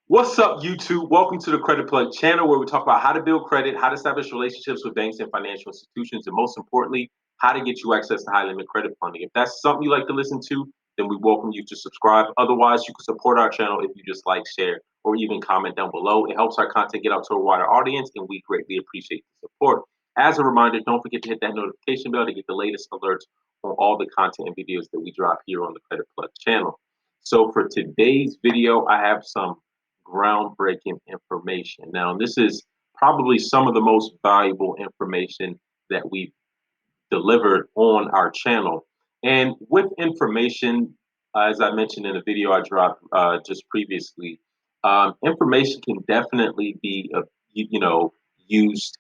What's up, YouTube? Welcome to the Credit Plug channel where we talk about how to build credit, how to establish relationships with banks and financial institutions, and most importantly, how to get you access to high limit credit funding. If that's something you like to listen to, then we welcome you to subscribe. Otherwise, you can support our channel if you just like, share, or even comment down below. It helps our content get out to a wider audience, and we greatly appreciate the support. As a reminder, don't forget to hit that notification bell to get the latest alerts on all the content and videos that we drop here on the Credit Plug channel. So for today's video, I have some groundbreaking information. Now, this is probably some of the most valuable information that we've delivered on our channel. And with information, as I mentioned in a video I dropped just previously, information can definitely be, used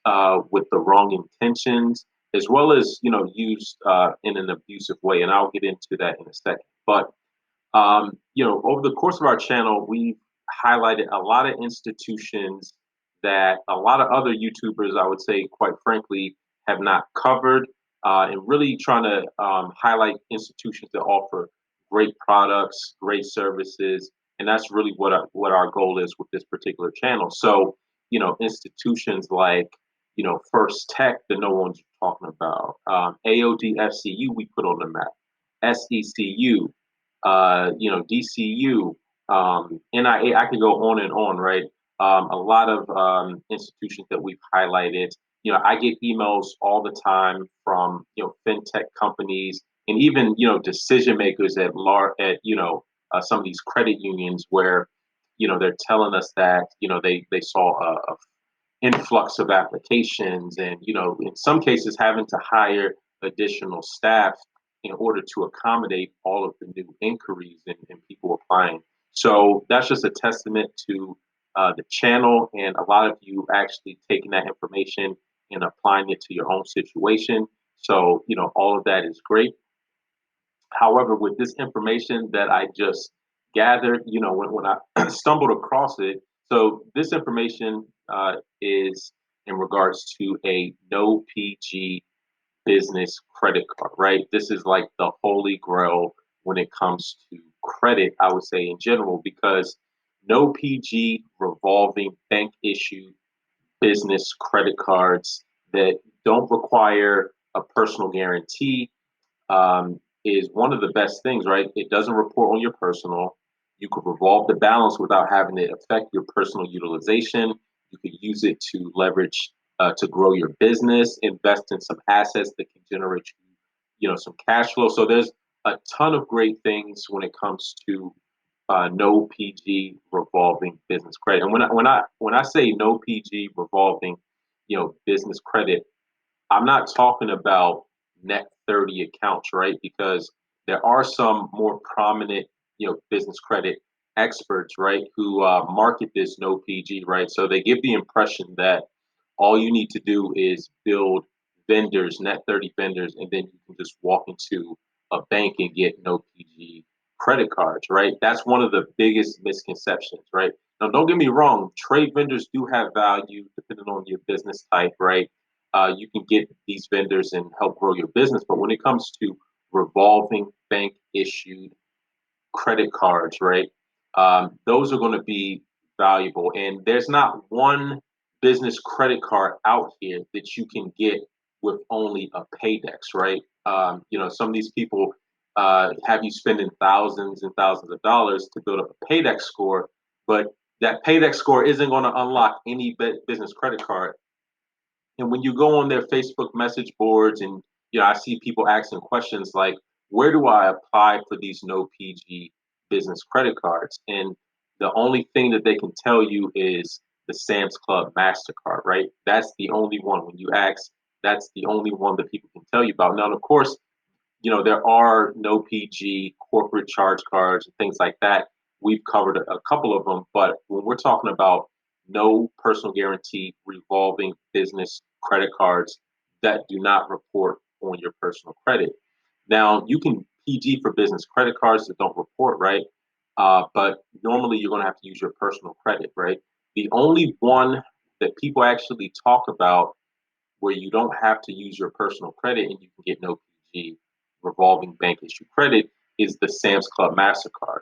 with the wrong intentions, as well as used in an abusive way. And I'll get into that in a second. But over the course of our channel, we've highlighted a lot of institutions that a lot of other YouTubers, I would say, quite frankly, have not covered, and really trying to highlight institutions that offer great products, great services, and that's really what our goal is with this particular channel. So, institutions like First Tech that no one's talking about, AODFCU we put on the map, SECU, DCU, NIA. I could go on and on, right? A lot of institutions that we've highlighted. I get emails all the time from fintech companies and even decision makers at large at some of these credit unions where they're telling us that they saw a influx of applications and in some cases having to hire additional staff in order to accommodate all of the new inquiries and people applying. So that's just a testament to the channel and a lot of you actually taking that information and applying it to your own situation. So all of that is great. However, with this information that I just gathered, when I stumbled across it, so this information is in regards to a no PG business credit card, right? This is like the Holy Grail when it comes to credit, I would say in general, because no PG revolving bank issued business credit cards that don't require a personal guarantee is one of the best things, right? It doesn't report on your personal. You could revolve the balance without having it affect your personal utilization. You could use it to leverage to grow your business, invest in some assets that can generate some cash flow. So there's a ton of great things when it comes to no PG revolving business credit. And when I say no PG revolving, business credit, I'm not talking about net 30 accounts, right? Because there are some more prominent, business credit experts, right, who market this no PG, right? So they give the impression that all you need to do is build vendors, net 30 vendors, and then you can just walk into a bank and get no PG credit cards, right? That's one of the biggest misconceptions, right? Now, don't get me wrong, trade vendors do have value depending on your business type, right? You can get these vendors and help grow your business. But when it comes to revolving bank issued credit cards, right? Those are going to be valuable. And there's not one business credit card out here that you can get with only a Paydex, right? Some of these people have you spending thousands and thousands of dollars to build up a Paydex score, but that Paydex score isn't going to unlock any business credit card. And when you go on their Facebook message boards and I see people asking questions like, where do I apply for these no PG business credit cards? And the only thing that they can tell you is the Sam's Club MasterCard, right? That's the only one. When you ask, that's the only one that people can tell you about. Now, of course, there are no PG corporate charge cards and things like that. We've covered a couple of them, but when we're talking about no personal guarantee revolving business credit cards that do not report on your personal credit. Now, you can PG for business credit cards that don't report, right? But normally you're going to have to use your personal credit, right? The only one that people actually talk about where you don't have to use your personal credit and you can get no PG revolving bank issue credit is the Sam's Club MasterCard.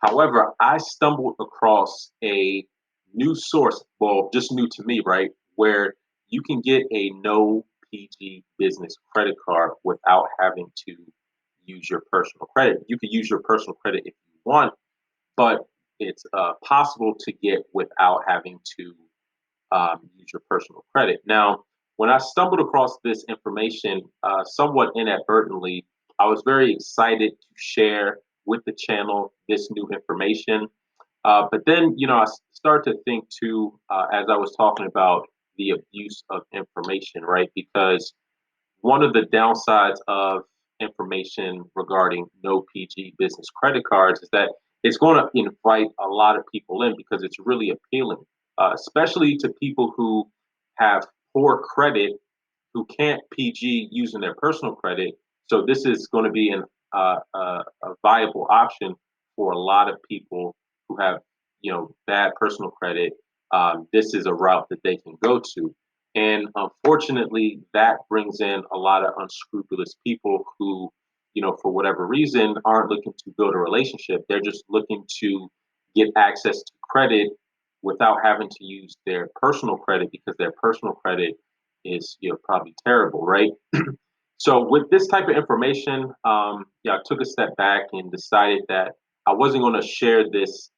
However, I stumbled across a new source, well, just new to me, right? Where you can get a no PG business credit card without having to use your personal credit. You can use your personal credit if you want, but it's possible to get without having to use your personal credit. Now, when I stumbled across this information somewhat inadvertently, I was very excited to share with the channel this new information. But then, started to think too, as I was talking about the abuse of information, right? Because one of the downsides of information regarding no PG business credit cards is that it's going to invite a lot of people in because it's really appealing, especially to people who have poor credit who can't PG using their personal credit. So this is going to be a viable option for a lot of people who have, bad personal credit. This is a route that they can go to. And unfortunately, that brings in a lot of unscrupulous people who, for whatever reason, aren't looking to build a relationship. They're just looking to get access to credit without having to use their personal credit because their personal credit is, probably terrible, right? So with this type of information, yeah, I took a step back and decided that I wasn't going to share this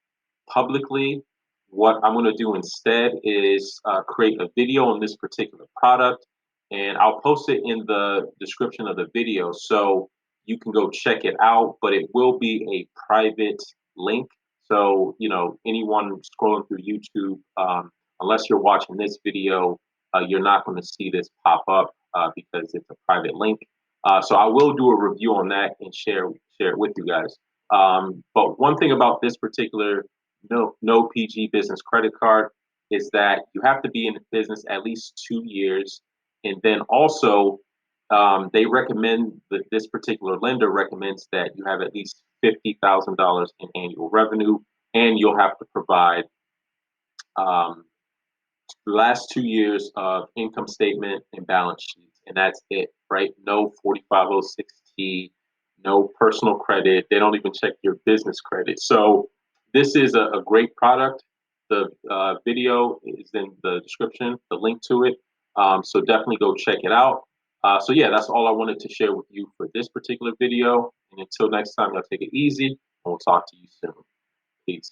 publicly. What I'm going to do instead is create a video on this particular product, and I'll post it in the description of the video so you can go check it out. But it will be a private link, so anyone scrolling through YouTube, unless you're watching this video, you're not going to see this pop up because it's a private link. So I will do a review on that and share it with you guys. But one thing about this particular no PG business credit card is that you have to be in the business at least 2 years, and then also they recommend that this particular lender recommends that you have at least $50,000 in annual revenue, and you'll have to provide um, the last 2 years of income statement and balance sheets, and that's it, right? No 4506T, no personal credit. They don't even check your business credit. So this is a great product. The video is in the description, the link to it. So definitely go check it out. So yeah, that's all I wanted to share with you for this particular video. And until next time, y'all take it easy, and we'll talk to you soon. Peace.